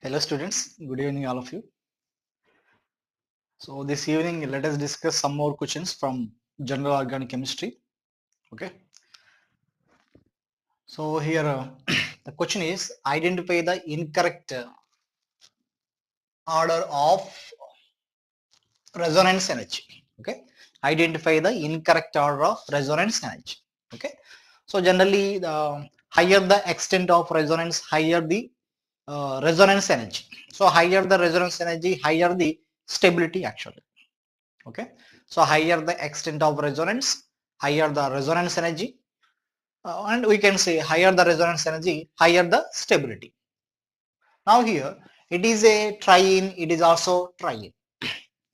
Hello students, good evening all of you. So this evening let us discuss some more questions from general organic chemistry. Okay. So here the question is identify the incorrect order of resonance energy. Okay. Identify the incorrect order of resonance energy. Okay. So generally the higher the extent of resonance, higher the resonance energy. So higher the resonance energy, higher the stability actually. Okay, so higher the extent of resonance, higher the resonance energy, and we can say higher the resonance energy, higher the stability. Now here it is a triene, it is also triene.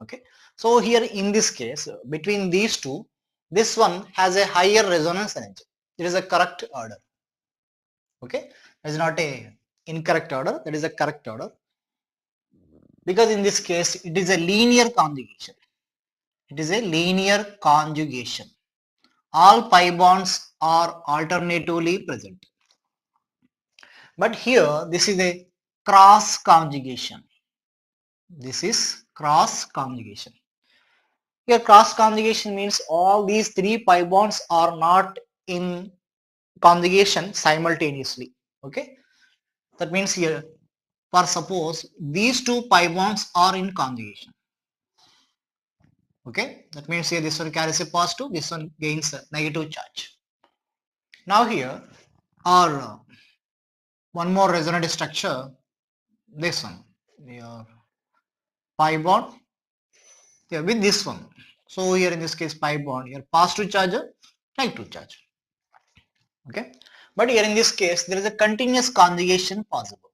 Okay, so here in this case between these two, this one has a higher resonance energy. It is a correct order. Okay, it is not a incorrect order, that is a correct order, because in this case it is a linear conjugation. It is a linear conjugation. All pi bonds are alternatively present. But here this is a cross conjugation. This is cross conjugation. Here cross conjugation means all these three pi bonds are not in conjugation simultaneously. Okay, that means here for suppose these two pi bonds are in conjugation. Okay, that means here this one carries a positive, this one gains a negative charge. Now here our one more resonant structure, this one, your pi bond, yeah, with this one. So here in this case pi bond, here positive charge, negative charge. Okay, but here in this case there is a continuous conjugation possible.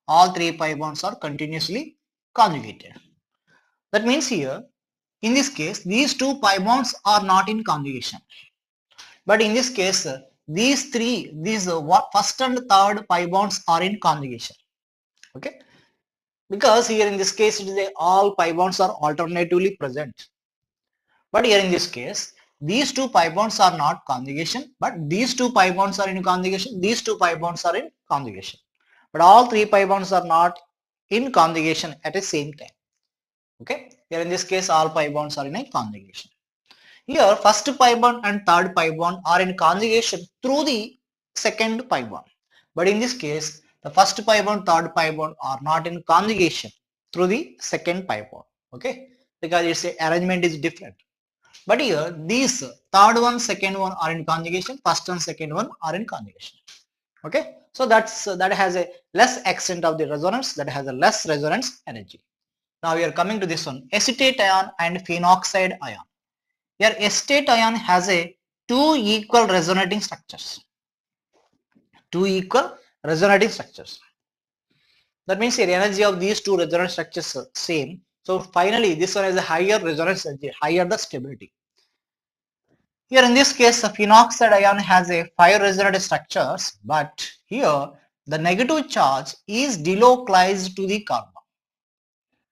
All three pi bonds are continuously conjugated. That means here in this case these two pi bonds are not in conjugation. But in this case these three, these first and third pi bonds are in conjugation. Okay, because here in this case it is all pi bonds are alternatively present. But here in this case these two pi bonds are not conjugation, but these two pi bonds are in conjugation, these two pi bonds are in conjugation, but all three pi bonds are not in conjugation at the same time. Okay, here in this case all pi bonds are in a conjugation. Here first pi bond and third pi bond are in conjugation through the second pi bond. But in this case the first pi bond, third pi bond are not in conjugation through the second pi bond. Okay, because its arrangement is different. But here these third one, second one are in conjugation, first and second one are in conjugation. Okay, so that has a less extent of the resonance, that has a less resonance energy. Now we are coming to this one, acetate ion and phenoxide ion. Here acetate ion has a two equal resonating structures. Two equal resonating structures. That means the energy of these two resonance structures are same. So finally this one has a higher resonance energy, higher the stability. Here in this case the phenoxide ion has a 5 resonant structures, but here the negative charge is delocalized to the carbon.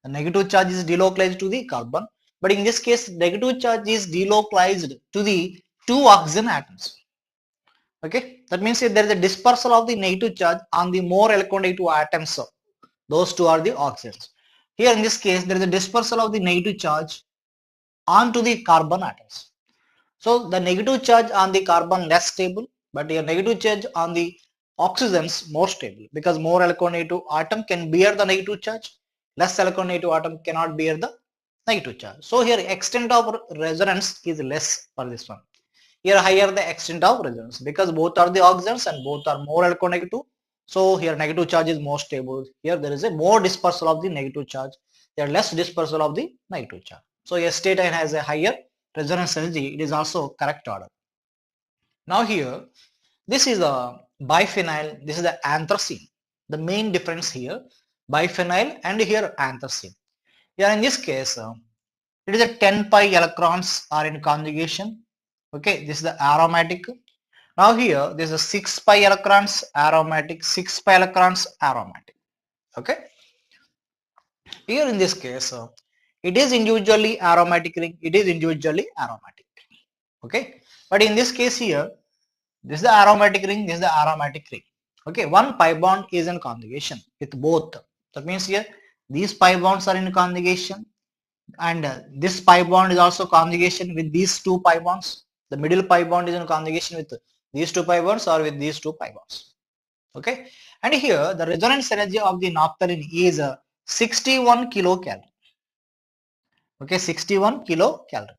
The negative charge is delocalized to the carbon, but in this case negative charge is delocalized to the two oxygen atoms. Okay, that means if there is a dispersal of the negative charge on the more electronegative atoms, so those two are the oxygens. Here in this case there is a dispersal of the negative charge onto the carbon atoms. So the negative charge on the carbon less stable, but your negative charge on the oxygens more stable, because more electronegative atom can bear the negative charge, less electronegative atom cannot bear the negative charge. So here extent of resonance is less for this one. Here higher the extent of resonance, because both are the oxygens and both are more electronegative. So here negative charge is more stable. Here there is a more dispersal of the negative charge. There less dispersal of the negative charge. So acetate ion has a higher resonance energy. It is also correct order. Now here this is a biphenyl. This is the anthracene. The main difference here, biphenyl and here anthracene. Here in this case it is a 10 pi electrons are in conjugation. Okay, this is the aromatic. Now here this is a 6 pi electrons aromatic, 6 pi electrons aromatic. Okay, here in this case it is individually aromatic ring, it is individually aromatic. Okay, but in this case here this is the aromatic ring, this is the aromatic ring. Okay, one pi bond is in conjugation with both. That means here these pi bonds are in conjugation, and this pi bond is also conjugation with these two pi bonds. The middle pi bond is in conjugation with these two pi bonds or with these two pi bonds. Okay, and here the resonance energy of the naphthalene is 61 kilocalorie. Okay, 61 kilocalorie.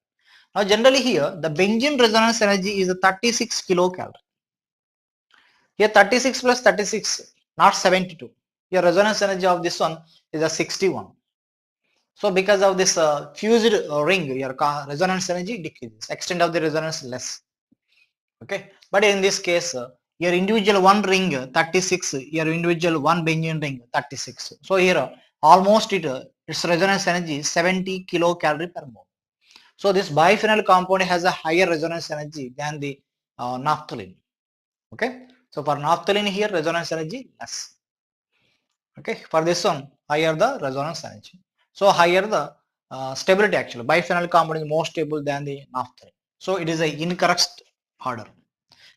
Now generally here the benzene resonance energy is 36 kilocalorie. Here 36 plus 36, not 72. Your resonance energy of this one is a 61. So because of this fused ring, your resonance energy decreases. Extent of the resonance less. Okay, but in this case, your individual one ring 36, your individual one benzene ring 36. So here almost its resonance energy is 70 kilocalorie per mole. So this biphenyl compound has a higher resonance energy than the naphthalene. Okay, so for naphthalene here resonance energy less. Okay, for this one higher the resonance energy. So higher the stability actually. Biphenyl compound is more stable than the naphthalene. So it is a incorrect order.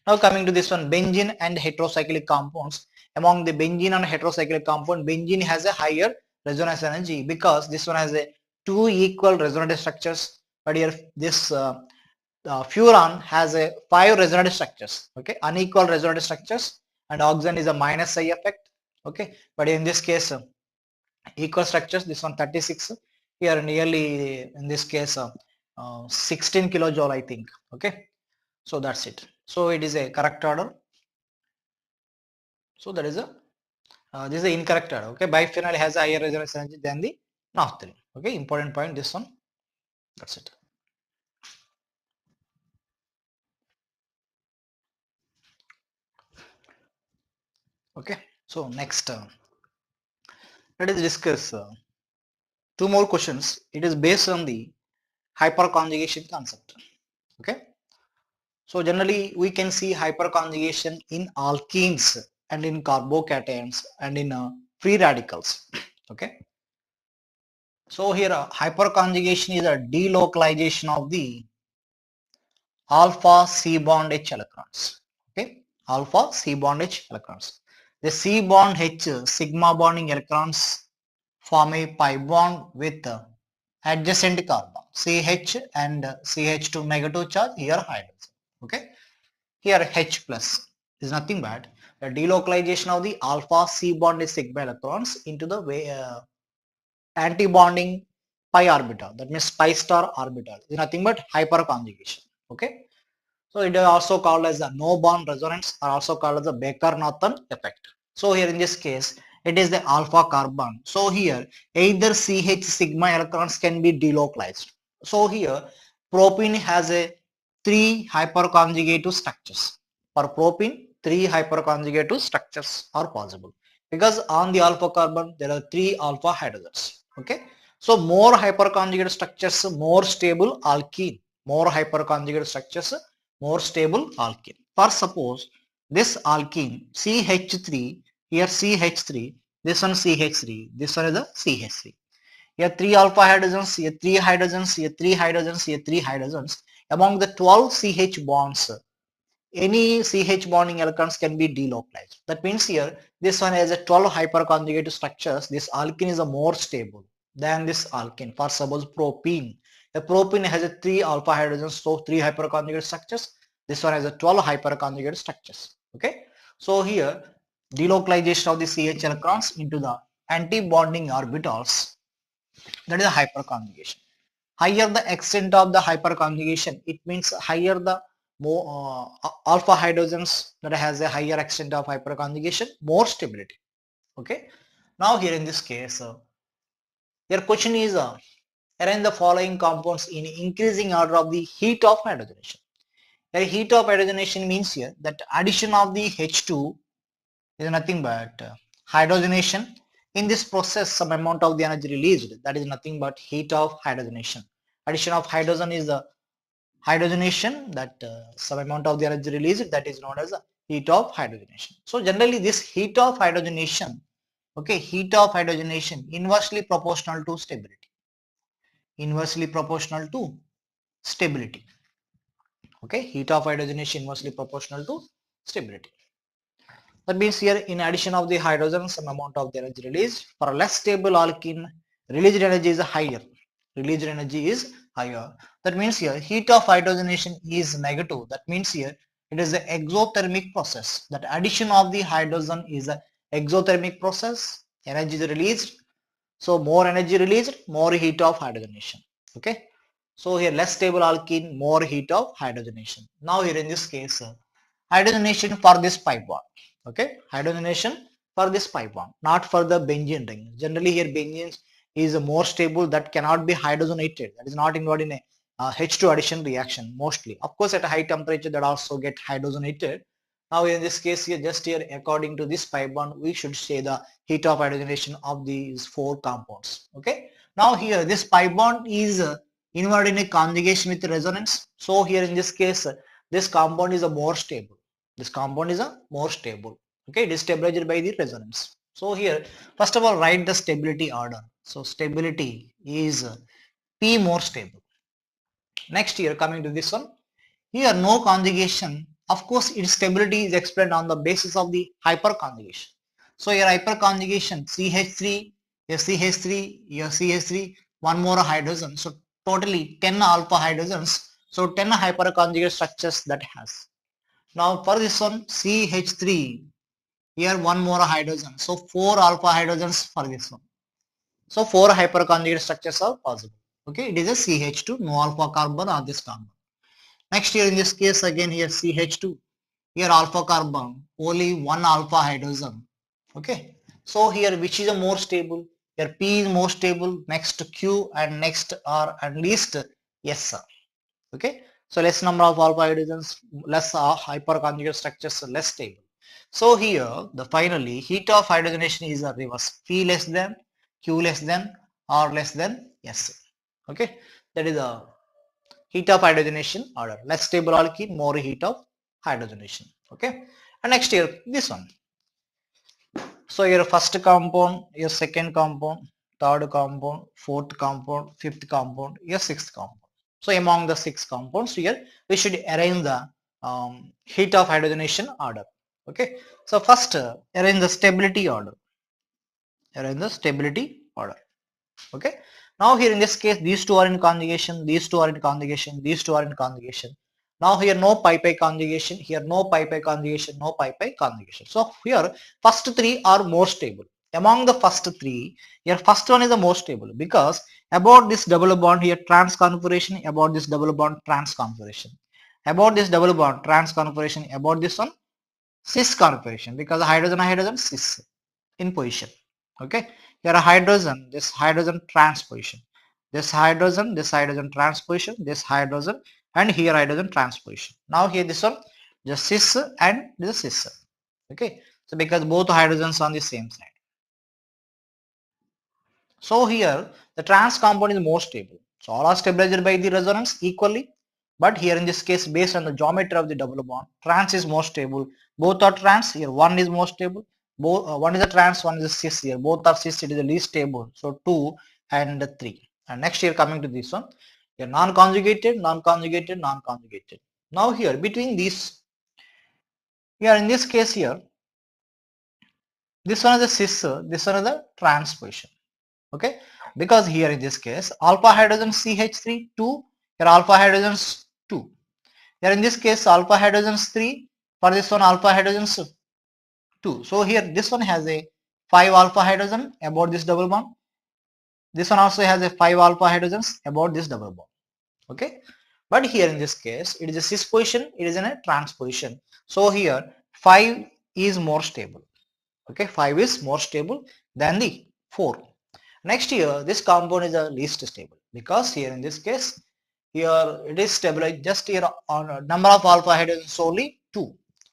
Now coming to this one, benzene and heterocyclic compounds. Among the benzene and heterocyclic compound, benzene has a higher resonance energy because this one has a two equal resonance structures. But here this furan has a five resonance structures. Okay, unequal resonance structures, and oxygen is a minus I effect. Okay, but in this case, equal structures. This one 36. Here nearly in this case 16 kilojoule I think. Okay, so that's it. So it is a correct order. So that is a this is the incorrect order. Okay, biphenyl has a higher resonance energy than the naphthalene. Okay, important point this one. That's it. Okay, so next let us discuss two more questions. It is based on the hyperconjugation concept. Okay, so generally we can see hyperconjugation in alkenes and in carbocations and in free radicals. Okay, so here hyperconjugation is a delocalization of the alpha C bond H electrons. Okay, alpha C bond H electrons. The C bond H sigma bonding electrons form a pi bond with adjacent carbon CH and CH2 negative charge, here hydrogen. Okay, here H plus is nothing but a delocalization of the alpha C bond H sigma electrons into the way anti-bonding pi orbital, that means pi star orbital, is nothing but hyperconjugation. Okay, so it is also called as the no bond resonance, or also called as the Baker-Norton effect. So here in this case, it is the alpha carbon. So here either CH sigma electrons can be delocalized. So here propene has a three hyperconjugative structures. For propene, three hyperconjugative structures are possible because on the alpha carbon there are three alpha hydrogens. Okay, so more hyperconjugated structures, more stable alkene. More hyperconjugated structures, more stable alkene. For suppose this alkene CH3, here CH3, this one CH3, this one is the CH3. Here three alpha hydrogens, here three hydrogens, here three hydrogens, here three hydrogens. Among the 12 CH bonds, any CH bonding electrons can be delocalized. That means here this one has a 12 hyperconjugated structures. This alkene is a more stable than this alkene. For suppose propene, the propene has a 3 alpha hydrogens, so 3 hyperconjugated structures. This one has a 12 hyperconjugated structures. Okay, so here delocalization of the CH electrons into the anti-bonding orbitals, that is a hyperconjugation. Higher the extent of the hyperconjugation, it means higher the more alpha hydrogens that has a higher extent of hyperconjugation, more stability. Okay, now here in this case your question is arrange the following compounds in increasing order of the heat of hydrogenation. The heat of hydrogenation means here that addition of the H2 is nothing but hydrogenation. In this process some amount of the energy released, that is nothing but heat of hydrogenation. Addition of hydrogen is the hydrogenation, that some amount of the energy released, that is known as a heat of hydrogenation. So generally this heat of hydrogenation, okay, heat of hydrogenation inversely proportional to stability. Inversely proportional to stability. Okay, heat of hydrogenation inversely proportional to stability. That means here in addition of the hydrogen, some amount of the energy released. For a less stable alkene, released energy is higher. Released energy is higher. That means here heat of hydrogenation is negative. That means here it is an exothermic process. That addition of the hydrogen is a exothermic process. Energy is released. So more energy released, more heat of hydrogenation. Okay. So here less stable alkene, more heat of hydrogenation. Now here in this case, hydrogenation for this pi bond. Okay, hydrogenation for this pi bond, not for the benzene ring. Generally here benzene is more stable, that cannot be hydrogenated. That is not involved in a H2 addition reaction mostly. Of course at a high temperature that also get hydrogenated. Now in this case here, just here according to this pi bond, we should say the heat of hydrogenation of these four compounds. Okay. Now here this pi bond is involved in a conjugation with resonance. So here in this case, this compound is a more stable. This compound is a more stable. Okay, it is stabilized by the resonance. So here, first of all, write the stability order. So stability is P more stable. Next here, coming to this one, here no conjugation. Of course, its stability is explained on the basis of the hyperconjugation. So here hyperconjugation CH3, here CH3, here CH3, one more hydrogen. So totally 10 alpha hydrogens. So 10 hyperconjugate structures that has. Now for this one CH3, here one more hydrogen. So 4 alpha hydrogens for this one. So 4 hyperconjugate structures are possible. Okay, it is a CH2, no alpha carbon on this carbon. Next here in this case again here CH2, here alpha carbon, only one alpha hydrogen. Okay, so here which is a more stable? Here P is more stable, next Q and next R and least S. Okay, so less number of alpha hydrogens, less hyperconjugate structures, less stable. So here the finally heat of hydrogenation is a reverse, P less than, Q less than, R less than S. Okay, that is a heat of hydrogenation order. Less stable alkene, more heat of hydrogenation. Okay, and next here this one. So your first compound, your second compound, third compound, fourth compound, fifth compound, your sixth compound. So among the 6 compounds here, we should arrange the heat of hydrogenation order. Okay. So first arrange the stability order. Arrange the stability order. Okay. Now here in this case, these two are in conjugation, these two are in conjugation, these two are in conjugation. Now here no pi-pi conjugation, here no pi-pi conjugation, no pi-pi conjugation. So here first 3 are more stable. Among the first 3, here first one is the most stable because about this double bond here trans configuration, about this double bond trans configuration, about this double bond trans configuration, about this one cis configuration because hydrogen cis in position. Okay, here a hydrogen, this hydrogen transposition, this hydrogen transposition, this hydrogen, and here hydrogen transposition. Now here this one just cis and this cis. Okay, so because both hydrogens on the same side. So here the trans compound is more stable. So all are stabilized by the resonance equally. But here in this case, based on the geometry of the double bond, trans is more stable. Both are trans. Here one is more stable. Both one is a trans, one is a cis. Here both are cis. It is the least stable. So 2 and 3. And next here coming to this one, here non-conjugated, non-conjugated, non-conjugated. Now here between these, here in this case here, this one is a cis, this one is a trans position. Okay, because here in this case alpha hydrogen CH3 2, here alpha hydrogens 2, here in this case alpha hydrogens 3, for this one alpha hydrogens 2. So here this one has a 5 alpha hydrogen about this double bond, this one also has a 5 alpha hydrogens about this double bond. Okay, but here in this case it is a cis position, it is in a trans position. So here 5 is more stable. Okay, 5 is more stable than the 4. Next here, this compound is the least stable because here in this case, here it is stabilized just here on a number of alpha hydrogens only 2.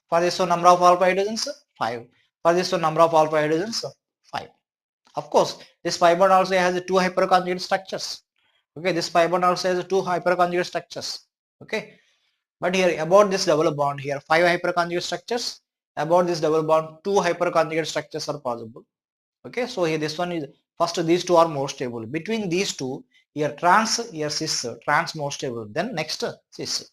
For this one number of alpha hydrogens 5. For this one number of alpha hydrogens 5. Of course, this pi bond also has 2 hyperconjugate structures. Okay, this pi bond also has 2 hyperconjugate structures. Okay, but here about this double bond here 5 hyperconjugate structures. About this double bond 2 hyperconjugate structures are possible. Okay, so here this one is first these two are more stable. Between these two, here trans, here cis, trans more stable. Then next cis.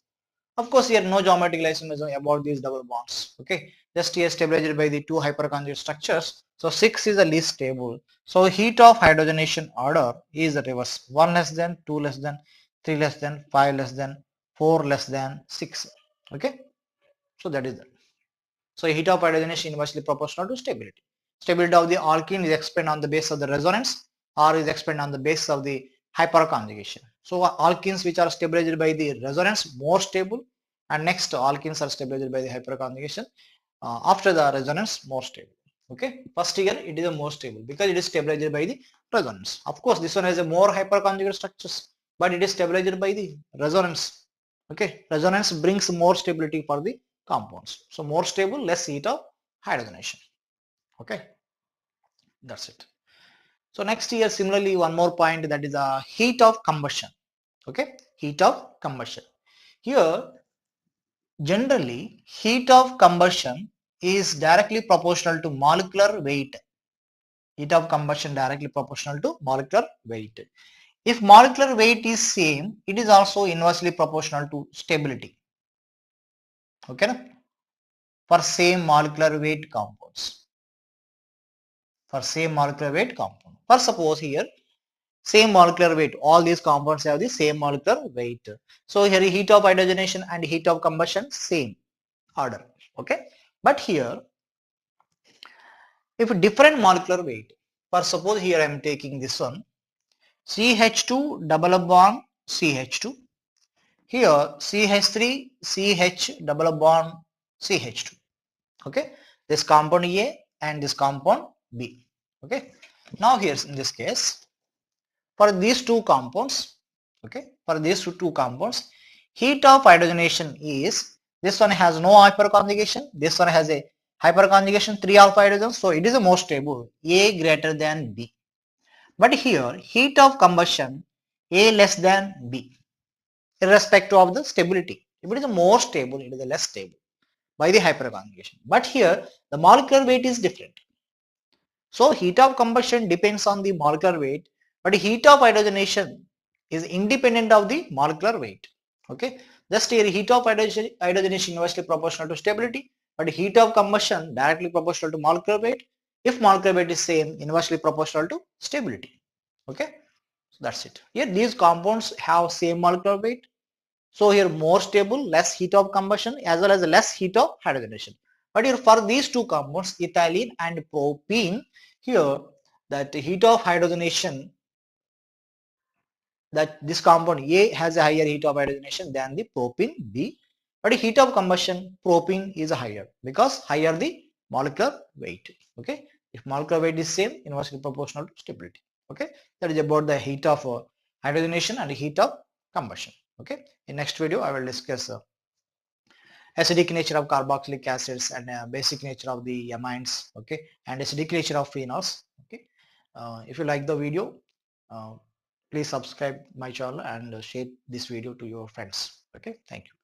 Of course, here no geometrical isomerism about these double bonds. Okay, just here stabilized by the two hyperconjugate structures. So 6 is the least stable. So heat of hydrogenation order is the reverse: 1 less than, 2 less than, 3 less than, 5 less than, 4 less than 6. Okay, so that is that. So heat of hydrogenation is inversely proportional to stability. Stability of the alkene is explained on the basis of the resonance, or is explained on the basis of the hyperconjugation. So alkenes which are stabilized by the resonance more stable, and next alkenes are stabilized by the hyperconjugation after the resonance more stable. Okay, first here it is a more stable because it is stabilized by the resonance. Of course, this one has a more hyperconjugate structures, but it is stabilized by the resonance. Okay, resonance brings more stability for the compounds. So more stable, less heat of hydrogenation. Okay, that's it. So next here similarly one more point, that is a heat of combustion. Okay, heat of combustion. Here generally heat of combustion is directly proportional to molecular weight. Heat of combustion directly proportional to molecular weight. If molecular weight is same, it is also inversely proportional to stability. Okay, for same molecular weight compounds. For same molecular weight compound. For suppose here same molecular weight, all these compounds have the same molecular weight. So here heat of hydrogenation and heat of combustion same order. Okay, but here if different molecular weight, for suppose here I am taking this one CH2 double bond CH2, here CH3 CH double bond CH2. Okay, this compound A and this compound B. Okay, now here's in this case for these two compounds, okay, for these two compounds, heat of hydrogenation is, this one has no hyperconjugation, this one has a hyperconjugation 3 alpha hydrogens, so it is the most stable, A greater than B. But here heat of combustion A less than B, irrespective of the stability. If it is more stable, it is less stable by the hyperconjugation. But here the molecular weight is different. So heat of combustion depends on the molecular weight, but heat of hydrogenation is independent of the molecular weight. Okay, just here heat of hydrogenation inversely proportional to stability, but heat of combustion directly proportional to molecular weight. If molecular weight is same, inversely proportional to stability. Okay, so that's it. Here these compounds have same molecular weight. So here more stable, less heat of combustion as well as less heat of hydrogenation. But here for these two compounds, ethylene and propene, here that heat of hydrogenation, that this compound A has a higher heat of hydrogenation than the propene B, but heat of combustion propene is higher because higher the molecular weight. Okay, if molecular weight is same, inversely proportional to stability. Okay, that is about the heat of hydrogenation and heat of combustion. Okay, in next video I will discuss acidic nature of carboxylic acids and basic nature of the amines. Okay, and acidic nature of phenols. Okay, if you like the video, uh, please subscribe my channel and share this video to your friends. Okay, thank you.